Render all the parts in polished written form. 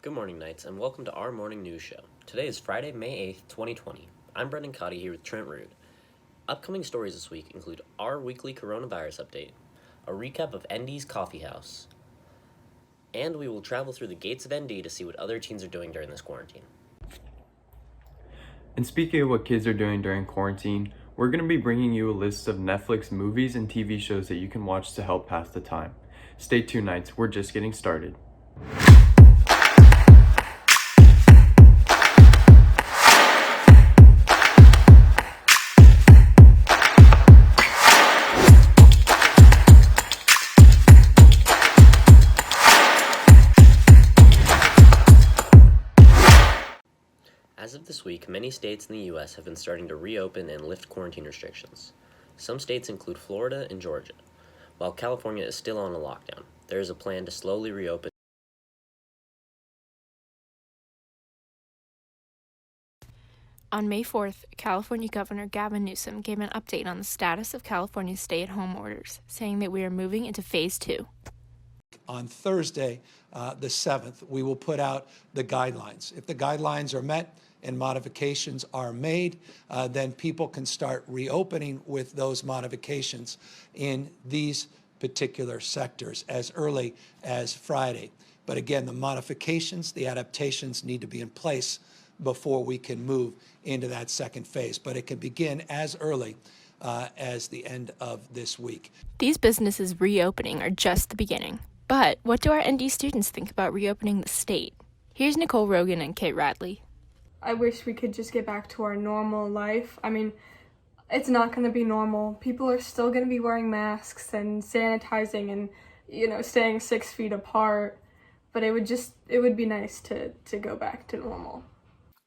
Good morning, Knights, and welcome to our morning news show. Today is Friday, May 8th, 2020. I'm Brendan Cotty here with Trent Rude. Upcoming stories this week include our weekly coronavirus update, a recap of ND's Coffeehouse, and we will travel through the gates of ND to see what other teens are doing during this quarantine. And speaking of what kids are doing during quarantine, we're going to be bringing you a list of Netflix movies and TV shows that you can watch to help pass the time. Stay tuned, Knights, we're just getting started. As of this week, many states in the U.S. have been starting to reopen and lift quarantine restrictions. Some states include Florida and Georgia, while California is still on a lockdown. There is a plan to slowly reopen. On May 4th, California Governor Gavin Newsom gave an update on the status of California's stay-at-home orders, saying that we are moving into Phase 2. On Thursday, the 7th, we will put out the guidelines. If the guidelines are met and modifications are made, then people can start reopening with those modifications in these particular sectors as early as Friday. But again, the modifications, the adaptations need to be in place before we can move into that second phase. But it can begin as early as the end of this week. These businesses reopening are just the beginning. But what do our ND students think about reopening the state? Here's Nicole Rogan and Kate Radley. I wish we could just get back to our normal life. I mean, it's not going to be normal. People are still going to be wearing masks and sanitizing and, staying 6 feet apart. But it would be nice to go back to normal.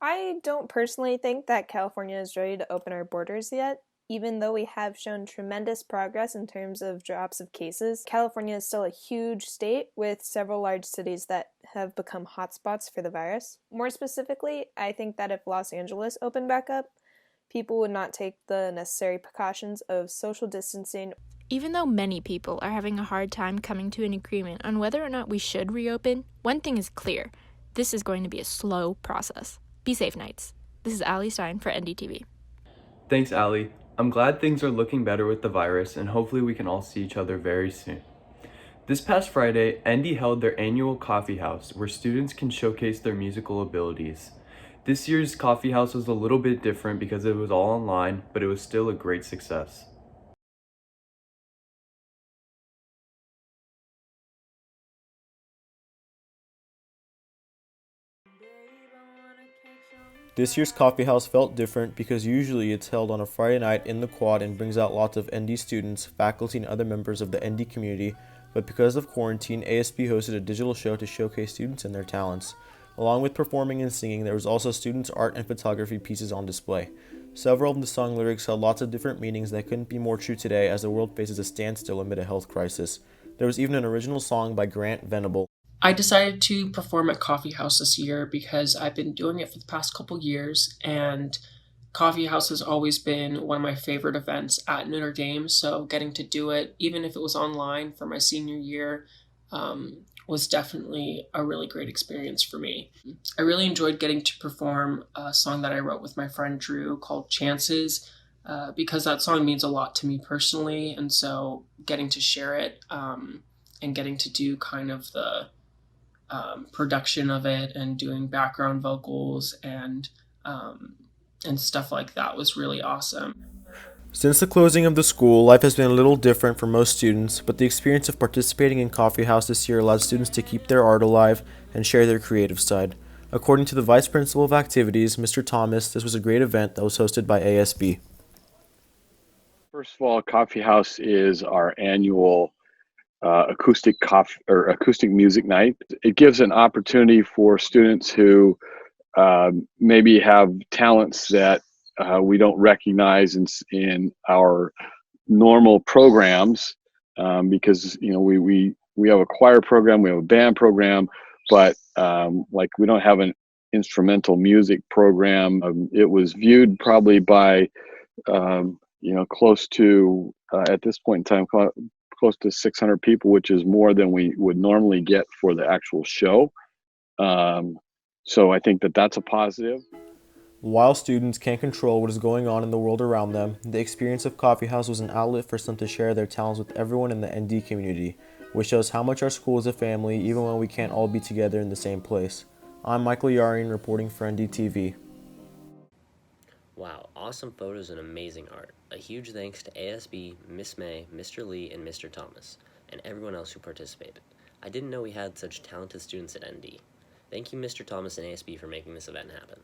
I don't personally think that California is ready to open our borders yet. Even though we have shown tremendous progress in terms of drops of cases, California is still a huge state with several large cities that have become hotspots for the virus. More specifically, I think that if Los Angeles opened back up, people would not take the necessary precautions of social distancing. Even though many people are having a hard time coming to an agreement on whether or not we should reopen, one thing is clear. This is going to be a slow process. Be safe, Knights. This is Allie Stein for NDTV. Thanks, Allie. I'm glad things are looking better with the virus, and hopefully we can all see each other very soon. This past Friday, ND held their annual Coffeehouse, where students can showcase their musical abilities. This year's Coffeehouse was a little bit different because it was all online, but it was still a great success. This year's Coffeehouse felt different because usually it's held on a Friday night in the quad and brings out lots of ND students, faculty, and other members of the ND community, but because of quarantine, ASB hosted a digital show to showcase students and their talents. Along with performing and singing, there was also students' art and photography pieces on display. Several of the song lyrics held lots of different meanings that couldn't be more true today as the world faces a standstill amid a health crisis. There was even an original song by Grant Venable. I decided to perform at Coffeehouse this year because I've been doing it for the past couple years, and Coffeehouse has always been one of my favorite events at Notre Dame, so getting to do it, even if it was online for my senior year, was definitely a really great experience for me. I really enjoyed getting to perform a song that I wrote with my friend Drew called Chances, because that song means a lot to me personally, and so getting to share it and getting to do kind of the production of it and doing background vocals and stuff like that was really awesome. Since the closing of the school, life has been a little different for most students, but the experience of participating in Coffeehouse this year allowed students to keep their art alive and share their creative side. According to the Vice Principal of Activities, Mr. Thomas, this was a great event that was hosted by ASB. First of all, Coffeehouse is our annual acoustic music night. It gives an opportunity for students who maybe have talents that we don't recognize in our normal programs, because we have a choir program, we have a band program, but like we don't have an instrumental music program. It was viewed probably by close to at this point in time close to 600 people, which is more than we would normally get for the actual show. So I think that that's a positive. While students can't control what is going on in the world around them, the experience of Coffeehouse was an outlet for some to share their talents with everyone in the ND community, which shows how much our school is a family even when we can't all be together in the same place. I'm Michael Yarian reporting for NDTV. Wow, awesome photos and amazing art. A huge thanks to ASB, Miss May, Mr. Lee, and Mr. Thomas, and everyone else who participated. I didn't know we had such talented students at ND. Thank you, Mr. Thomas and ASB, for making this event happen.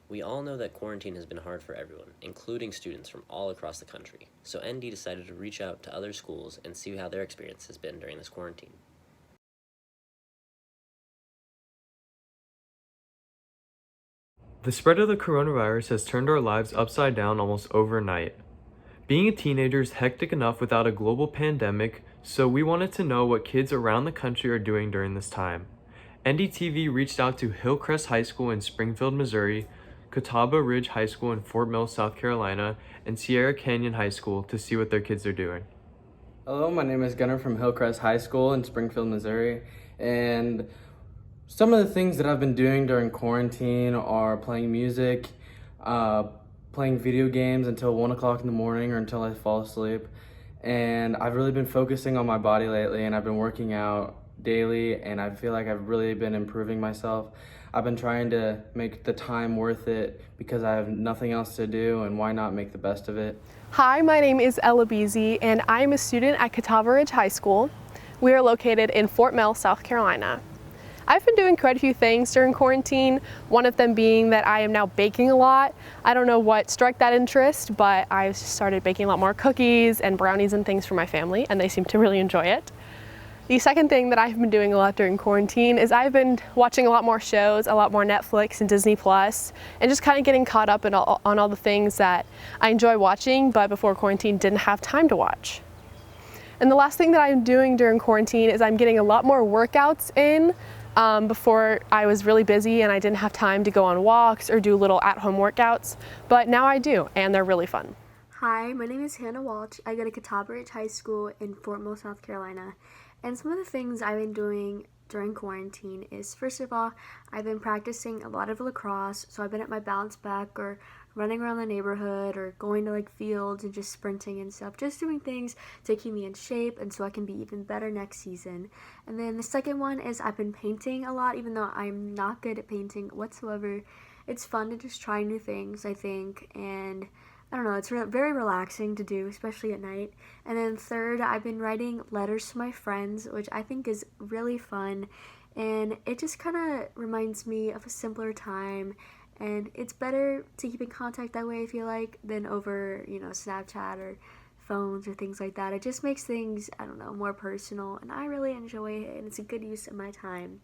We all know that quarantine has been hard for everyone, including students from all across the country, so ND decided to reach out to other schools and see how their experience has been during this quarantine. The spread of the coronavirus has turned our lives upside down almost overnight. Being a teenager is hectic enough without a global pandemic, so we wanted to know what kids around the country are doing during this time. NDTV reached out to Hillcrest High School in Springfield, Missouri, Catawba Ridge High School in Fort Mill, South Carolina, and Sierra Canyon High School to see what their kids are doing. Hello, my name is Gunnar from Hillcrest High School in Springfield, Missouri, and some of the things that I've been doing during quarantine are playing music, playing video games until 1 o'clock in the morning or until I fall asleep, and I've really been focusing on my body lately, and I've been working out daily, and I feel like I've really been improving myself. I've been trying to make the time worth it because I have nothing else to do, and why not make the best of it? Hi, my name is Ella Beasy, and I am a student at Catawba Ridge High School. We are located in Fort Mill, South Carolina. I've been doing quite a few things during quarantine, one of them being that I am now baking a lot. I don't know what struck that interest, but I started baking a lot more cookies and brownies and things for my family, and they seem to really enjoy it. The second thing that I've been doing a lot during quarantine is I've been watching a lot more shows, a lot more Netflix and Disney Plus, and just kind of getting caught up on all the things that I enjoy watching, but before quarantine didn't have time to watch. And the last thing that I'm doing during quarantine is I'm getting a lot more workouts in. Before I was really busy and I didn't have time to go on walks or do little at-home workouts, but now I do, and they're really fun. Hi, my name is Hannah Walsh. I go to Catawba Ridge High School in Fort Mill, South Carolina. And some of the things I've been doing during quarantine is, first of all, I've been practicing a lot of lacrosse. So I've been at my bounce back or running around the neighborhood or going to like fields and just sprinting and stuff. Just doing things to keep me in shape and so I can be even better next season. And then the second one is I've been painting a lot, even though I'm not good at painting whatsoever. It's fun to just try new things, I think, and I don't know, it's very relaxing to do, especially at night. And then third, I've been writing letters to my friends, which I think is really fun. And it just kind of reminds me of a simpler time. And it's better to keep in contact that way, I feel like, than over, Snapchat or phones or things like that. It just makes things, I don't know, more personal. And I really enjoy it, and it's a good use of my time.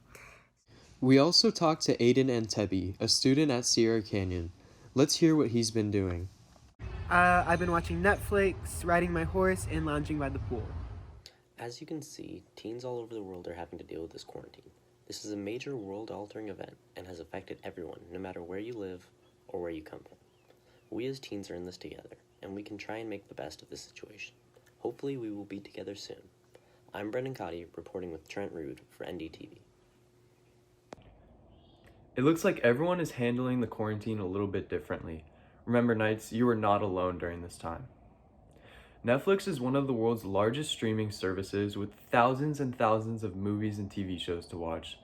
We also talked to Aiden Antebbe, a student at Sierra Canyon. Let's hear what he's been doing. I've been watching Netflix, riding my horse, and lounging by the pool. As you can see, teens all over the world are having to deal with this quarantine. This is a major world-altering event and has affected everyone, no matter where you live or where you come from. We as teens are in this together, and we can try and make the best of this situation. Hopefully we will be together soon. I'm Brendan Cotty, reporting with Trent Rood for NDTV. It looks like everyone is handling the quarantine a little bit differently. Remember, Knights, you are not alone during this time. Netflix is one of the world's largest streaming services with thousands and thousands of movies and TV shows to watch.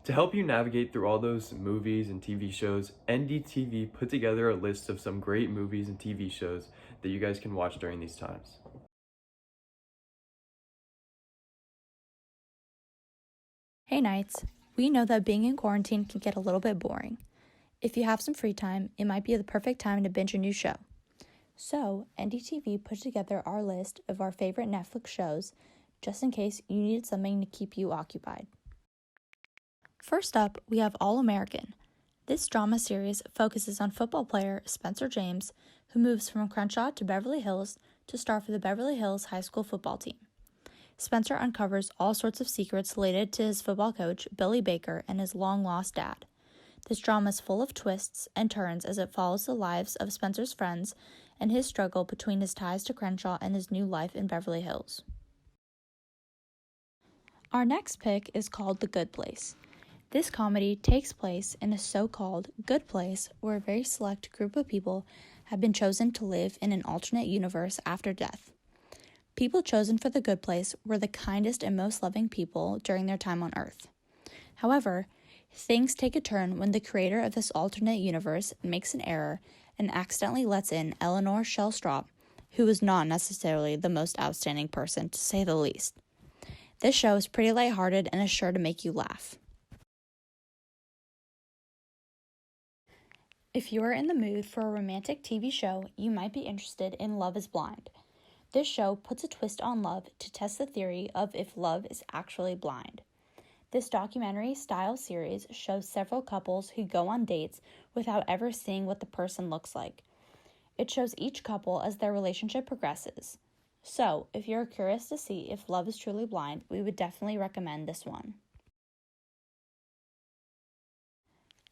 To help you navigate through all those movies and TV shows, NDTV put together a list of some great movies and TV shows that you guys can watch during these times. Hey Knights, we know that being in quarantine can get a little bit boring. If you have some free time, it might be the perfect time to binge a new show. So, NDTV put together our list of our favorite Netflix shows, just in case you needed something to keep you occupied. First up, we have All American. This drama series focuses on football player Spencer James, who moves from Crenshaw to Beverly Hills to star for the Beverly Hills High School football team. Spencer uncovers all sorts of secrets related to his football coach, Billy Baker, and his long-lost dad. This drama is full of twists and turns as it follows the lives of Spencer's friends and his struggle between his ties to Crenshaw and his new life in Beverly Hills. Our next pick is called The Good Place. This comedy takes place in a so-called good place where a very select group of people have been chosen to live in an alternate universe after death. People chosen for the good place were the kindest and most loving people during their time on Earth. However, things take a turn when the creator of this alternate universe makes an error and accidentally lets in Eleanor Shellstrop, who is not necessarily the most outstanding person, to say the least. This show is pretty lighthearted and is sure to make you laugh. If you are in the mood for a romantic TV show, you might be interested in Love is Blind. This show puts a twist on love to test the theory of if love is actually blind. This documentary-style series shows several couples who go on dates without ever seeing what the person looks like. It shows each couple as their relationship progresses. So, if you're curious to see if love is truly blind, we would definitely recommend this one.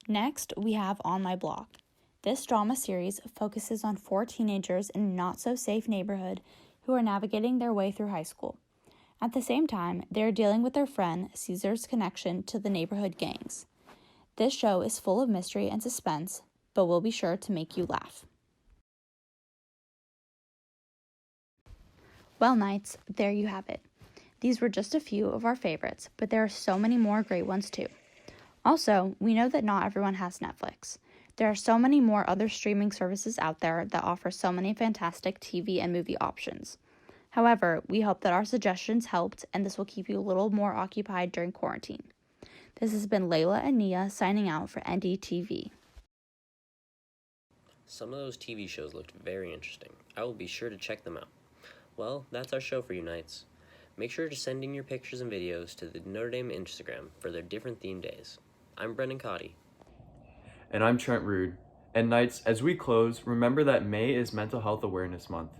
Next, we have On My Block. This drama series focuses on 4 teenagers in a not-so-safe neighborhood who are navigating their way through high school. At the same time, they are dealing with their friend Caesar's connection to the neighborhood gangs. This show is full of mystery and suspense, but will be sure to make you laugh. Well, Knights, there you have it. These were just a few of our favorites, but there are so many more great ones too. Also, we know that not everyone has Netflix. There are so many more other streaming services out there that offer so many fantastic TV and movie options. However, we hope that our suggestions helped and this will keep you a little more occupied during quarantine. This has been Layla and Nia signing out for NDTV. Some of those TV shows looked very interesting. I will be sure to check them out. Well, that's our show for you, Knights. Make sure to send in your pictures and videos to the Notre Dame Instagram for their different theme days. I'm Brendan Cotty. And I'm Trent Rude. And Knights, as we close, remember that May is Mental Health Awareness Month.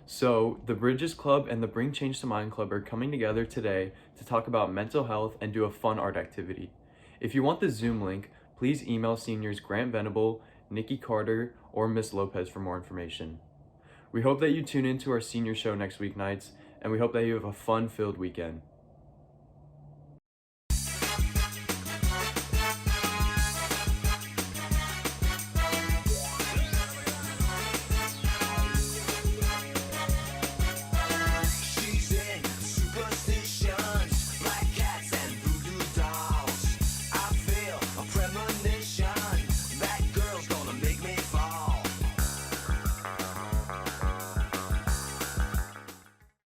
So, the Bridges Club and the Bring Change to Mind Club are coming together today to talk about mental health and do a fun art activity. If you want the Zoom link, please email seniors Grant Venable, Nikki Carter, or Miss Lopez for more information. We hope that you tune in to our senior show next week, Knights, and we hope that you have a fun-filled weekend.